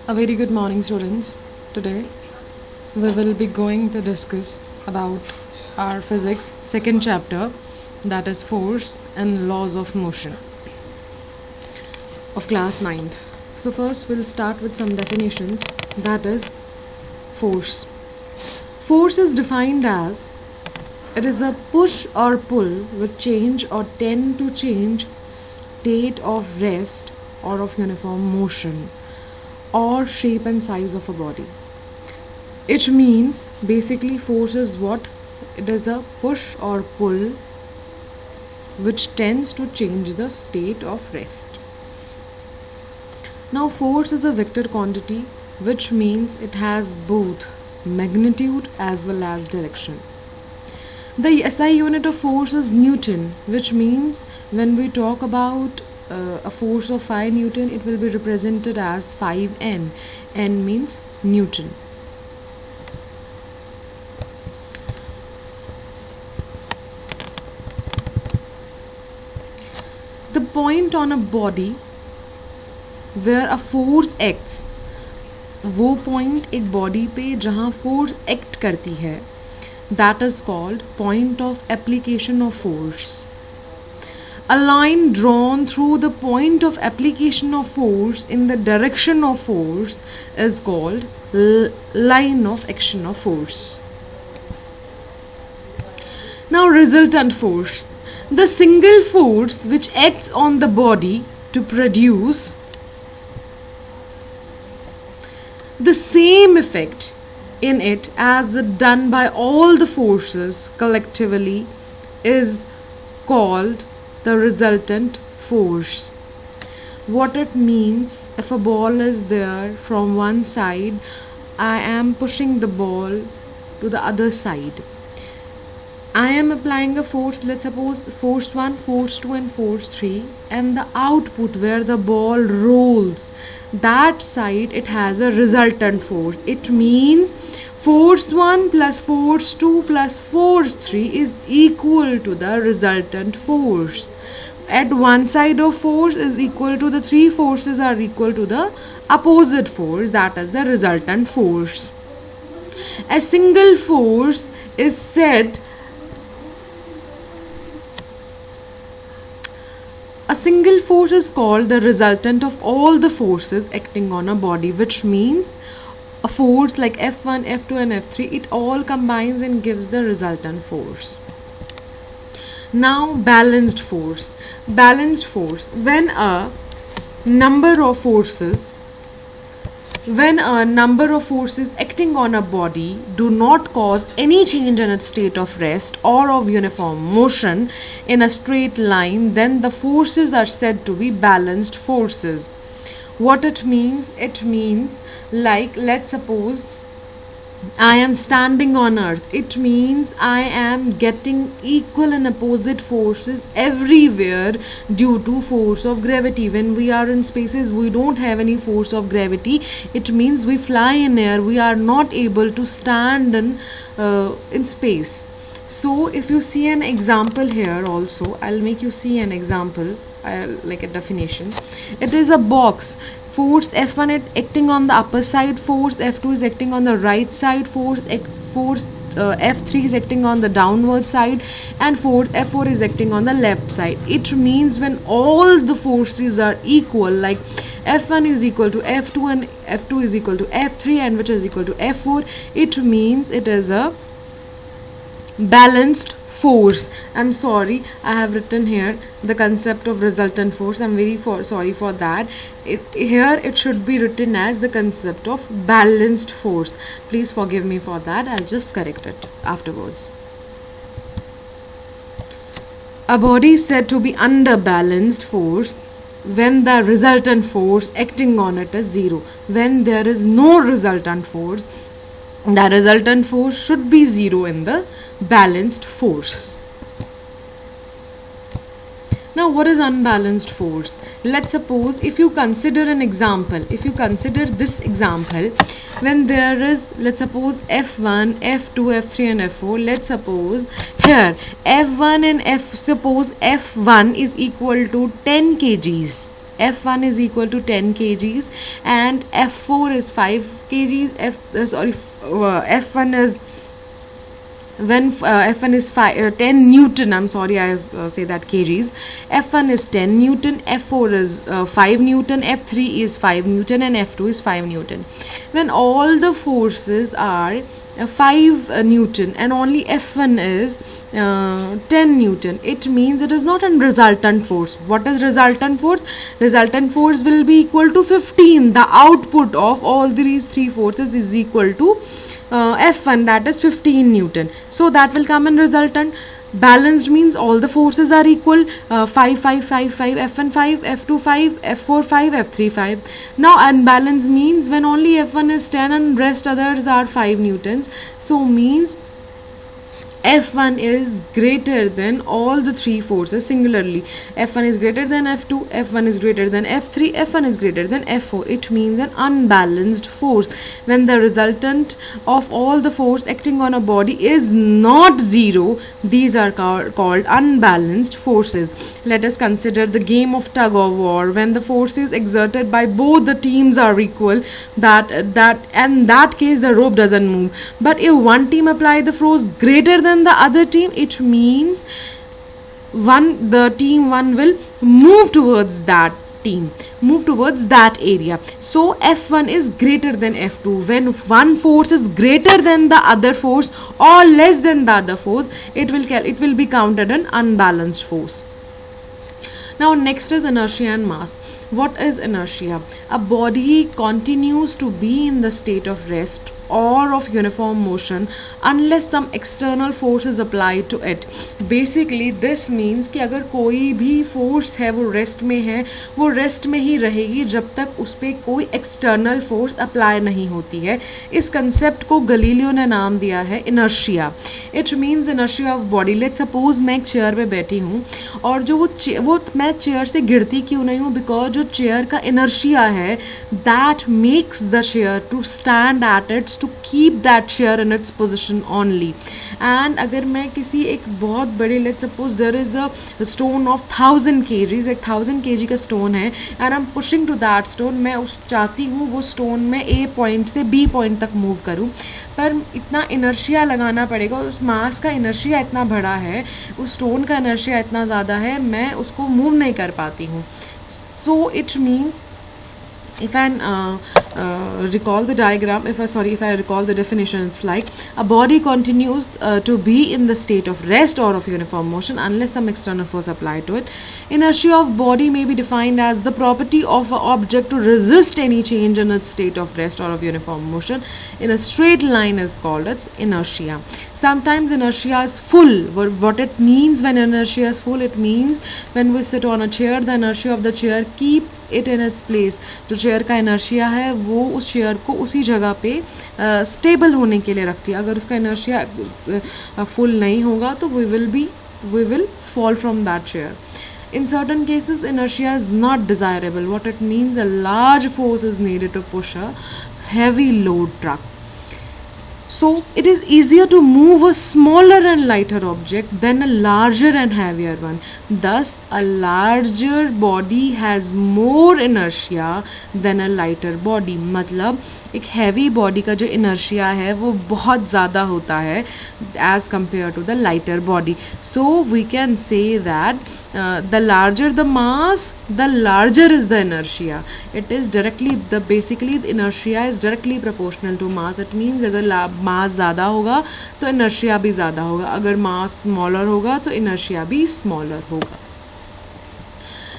A very good morning, students. Today we will be going to discuss about our physics second chapter, that is force and laws of motion of class 9th. So first we'll start with some definitions, that is force. Force is defined as it is a push or pull which change or tend to change state of rest or of uniform motion or shape and size of a body. It means basically force is what? It is a push or pull which tends to change the state of rest. Now force is a vector quantity, which means it has both magnitude as well as direction. The SI unit of force is Newton, which means when we talk about a force of 5 Newton, it will be represented as 5N. N means Newton. The point on a body where a force acts, वो point एक body पे जहाँ force act करती है, that is called point of application of force. A line drawn through the point of application of force in the direction of force is called line of action of force. Now resultant force, the single force which acts on the body to produce the same effect in it as done by all the forces collectively is called the resultant force. What it means, if a ball is there from one side, I am pushing the ball to the other side. I am applying a force, let's suppose force 1, force 2 and force 3, and the output where the ball rolls, that side it has a resultant force. It means force 1 plus force 2 plus force 3 is equal to the resultant force. At one side of force is equal to the three forces are equal to the opposite force, that is the resultant force. A single force is said A single force is called the resultant of all the forces acting on a body, which means a force like F1, F2 and F3, it all combines and gives the resultant force. Now balanced force. Balanced force, when a number of forces acting on a body do not cause any change in its state of rest or of uniform motion in a straight line, then the forces are said to be balanced forces. What it means? It means, like, let's suppose I am standing on earth. It means I am getting equal and opposite forces everywhere due to force of gravity. When we are in spaces, we don't have any force of gravity. It means we fly in air. We are not able to stand in space. So if you see an example here also, I'll make you see an example, like a definition. It is a box. Force F1 acting on the upper side, force F2 is acting on the right side, force F3 is acting on the downward side, and force F4 is acting on the left side. It means when all the forces are equal, like F1 is equal to F2 and F2 is equal to F3 and which is equal to F4, it means it is a balanced force. I'm sorry, I have written here the concept of resultant force. I'm very sorry for that. Here it should be written as the concept of balanced force. Please forgive me for that. I'll just correct it afterwards. A body is said to be under balanced force when the resultant force acting on it is zero. When there is no resultant force, the resultant force should be zero in the balanced force. Now what is unbalanced force? Let's suppose if you consider this example, when there is, let's suppose F1, F2, F3 and F4, let's suppose here F1 and suppose F1 is equal to 10 kgs F1 is equal to 10 kgs and F4 is 5 kgs. F1 is when F1 is 10 Newton, I'm sorry I say that kgs. F1 is 10 Newton, F4 is 5 Newton, F3 is 5 Newton and F2 is 5 Newton. When all the forces are 5 Newton and only F1 is 10 Newton, it means it is not a resultant force. What is resultant force? Resultant force will be equal to 15. The output of all these three forces is equal to F1, that is 15 Newton. So that will come in resultant. Balanced means all the forces are equal, 5, 5, 5, 5, F1 5, F2 5, F4 5, F3 5. Now unbalanced means when only F1 is 10 and rest others are 5 Newtons. So means F1 is greater than all the three forces singularly. F1 is greater than F2, F1 is greater than F3, F1 is greater than F4. It means an unbalanced force. When the resultant of all the force acting on a body is not zero, these are called unbalanced forces. Let us consider the game of tug of war. When the forces exerted by both the teams are equal, in that case the rope doesn't move. But if one team apply the force greater than the other team, it means the team one will move towards that area. So F1 is greater than F2. When one force is greater than the other force or less than the other force, it will be counted an unbalanced force. Now next is inertia and mass. What is inertia? A body continues to be in the state of rest or of uniform motion unless some external force is applied to it. Basically this means कि अगर कोई भी force है वो rest में है, वो rest में ही रहेगी जब तक उस पर कोई external force apply नहीं होती है. इस concept को गलीलियो ने नाम दिया है inertia. It means inertia of body. Let's suppose मैं एक chair पे बैठी हूँ और जो वो मैं chair से गिरती क्यों नहीं हूँ? Because जो chair का inertia है that makes the chair to stand at its to keep that chair in its position only. And अगर मैं किसी एक बहुत बड़े let's suppose there is a stone of 1000 kgs, एक 1000 kg का stone है and I'm pushing to that stone, मैं चाहती हूँ वो stone में A point से B point तक move करूँ, पर इतना inertia लगाना पड़ेगा. उस mass का inertia इतना बड़ा है, उस stone का inertia इतना ज़्यादा है, मैं उसको move नहीं कर पाती हूँ. So it means if I recall the diagram, if I recall the definition, it's like a body continues to be in the state of rest or of uniform motion unless some external force applied to it. Inertia of body may be defined as the property of an object to resist any change in its state of rest or of uniform motion in a straight line is called its inertia. Sometimes inertia is full. What it means when inertia is full, it means when we sit on a chair, the inertia of the chair keeps it in its place. जो chair का inertia है वो उस chair को उसी जगह पे stable होने के लिए रखती है. अगर उसका इनर्शिया फुल नहीं होगा तो we will fall from that chair. In certain cases inertia is not desirable. What it means, a large force is needed to push a heavy load truck. So it is easier to move a smaller and lighter object than a larger and heavier one. Thus, a larger body has more inertia than a lighter body. मतलब एक heavy body का जो inertia है वो बहुत ज़्यादा होता है as compared to the lighter body. So we can say that the larger the mass, the larger is the inertia. It is basically the inertia is directly proportional to mass. It means अगर मास ज़्यादा होगा तो inertia भी ज़्यादा होगा, अगर मास smaller होगा तो इनर्शिया भी स्मॉलर होगा.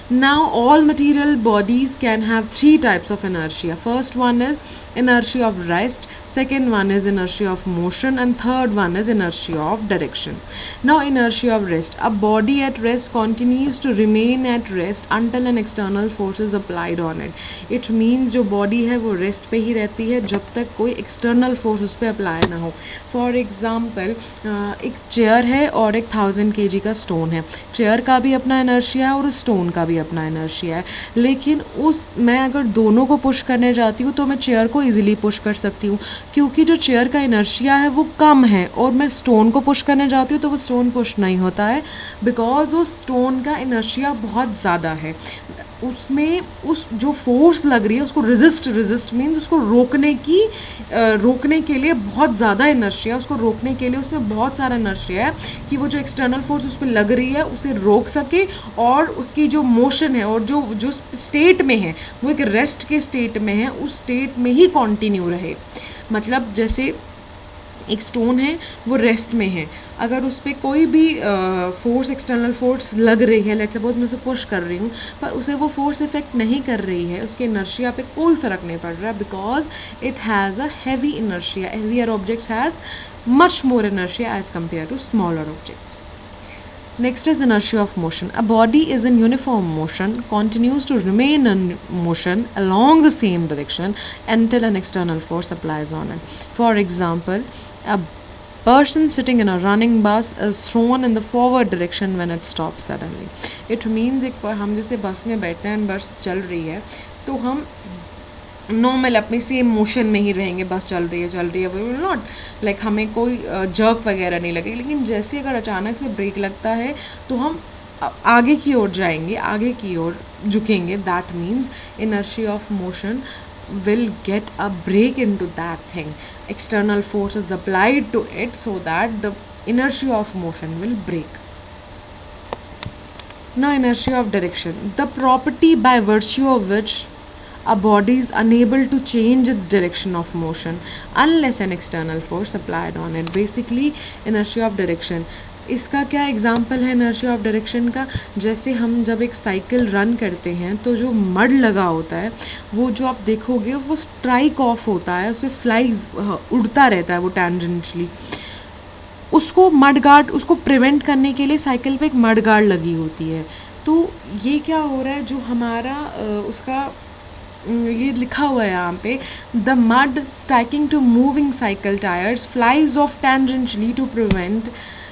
Now all material bodies can have three types of inertia. First one is inertia of rest, second one is inertia of motion, and third one is inertia of direction. Now inertia of rest. A body at rest continues to remain at rest until an external force is applied on it. It means जो body है वो rest पे ही रहती है जब तक कोई external force उस पे apply ना हो. For example, एक chair है और एक 1000 kg का stone है. Chair का भी अपना inertia है और stone का भी अपना इनर्शिया है, लेकिन मैं अगर दोनों को पुश करने जाती हूँ तो मैं चेयर को इजीली पुश कर सकती हूँ क्योंकि जो चेयर का इनर्शिया है वो कम है, और मैं स्टोन को पुश करने जाती हूँ तो वो स्टोन पुश नहीं होता है बिकॉज वो स्टोन का इनर्शिया बहुत ज़्यादा है. उसमें उस जो फोर्स लग रही है उसको रेजिस्ट मीन्स उसको रोकने के लिए बहुत ज़्यादा इनर्शिया, उसको रोकने के लिए उसमें बहुत सारा इनर्शिया है कि वो जो एक्सटर्नल फोर्स उस पर लग रही है उसे रोक सके और उसकी जो मोशन है और जो जो स्टेट में है वो एक रेस्ट के स्टेट में है, उस स्टेट में ही कॉन्टिन्यू रहे। मतलब जैसे एक स्टोन है वो रेस्ट में है, अगर उस पर कोई भी फोर्स एक्सटर्नल फोर्स लग रही है, लेट्स सपोज मैं उसे पुश कर रही हूँ पर उसे वो फोर्स इफेक्ट नहीं कर रही है, उसके इनर्शिया पे कोई फ़र्क नहीं पड़ रहा, because it has a heavy inertia. Heavier objects has much more inertia as compare to smaller objects. Next is inertia of motion. A body is in uniform motion, continues to remain in motion along the same direction until an external force applies on it. For example, a person sitting in a running bus is thrown in the forward direction when it stops suddenly. It means हम जैसे बस में बैठते हैं, बस चल रही है तो हम नॉर्मल अपनी सेम मोशन में ही रहेंगे, बस चल रही है वी विल नॉट लाइक हमें कोई जर्क वगैरह नहीं लगेगी। लेकिन जैसे अगर अचानक से ब्रेक लगता है तो हम आगे की ओर जाएंगे, आगे की ओर झुकेंगे। That means inertia of motion will get a break into that thing. External force is applied to it so that the inertia of motion will break. Now inertia of direction, the property by virtue of which a body is unable to change its direction of motion unless an external force applied on it. Basically inertia of direction, इसका क्या example है inertia of direction का? जैसे हम जब एक cycle run करते हैं तो जो मड लगा होता है वो जो आप देखोगे वो स्ट्राइक ऑफ होता है, उससे फ्लाइज उड़ता रहता है वो टेंजेंटली। उसको मड गार्ड, उसको प्रिवेंट करने के लिए साइकिल पे एक मड गार्ड लगी होती है। तो ये क्या हो रहा है, जो हमारा उसका ये लिखा हुआ है यहाँ पे, the mud stacking to moving cycle tyres flies off tangentially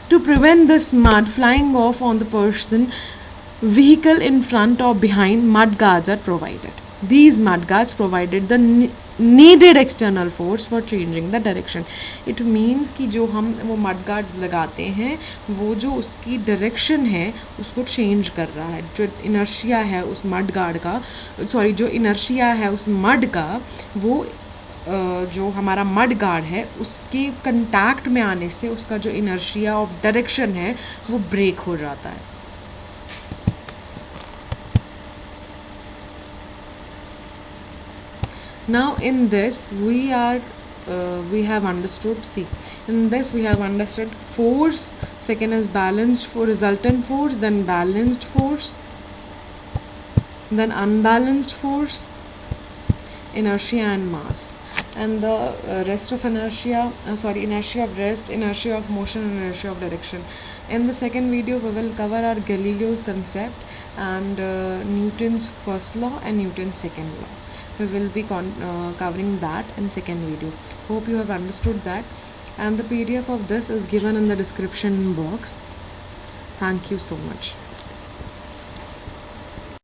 to prevent this mud flying off on the person vehicle in front or behind. Mud guards are provided. These mud guards provided the needed external force for changing the direction. It means कि जो हम वो mud guards लगाते हैं वो जो उसकी direction है उसको change कर रहा है। जो inertia है उस mud guard का, जो inertia है उस mud का, वो जो हमारा मड गार्ड है उसके कंटैक्ट में आने से उसका जो इनर्शिया ऑफ डायरेक्शन है वो ब्रेक हो जाता है। Now in this we have understood, in this we have understood force, second is balanced for resultant force, then balanced force, then unbalanced force, inertia and mass. And the rest of inertia of rest, inertia of motion and inertia of direction. In the second video we will cover our Galileo's concept and Newton's first law and Newton's second law. We will be covering that in second video. Hope you have understood that, and the PDF of this is given in the description box. Thank you so much.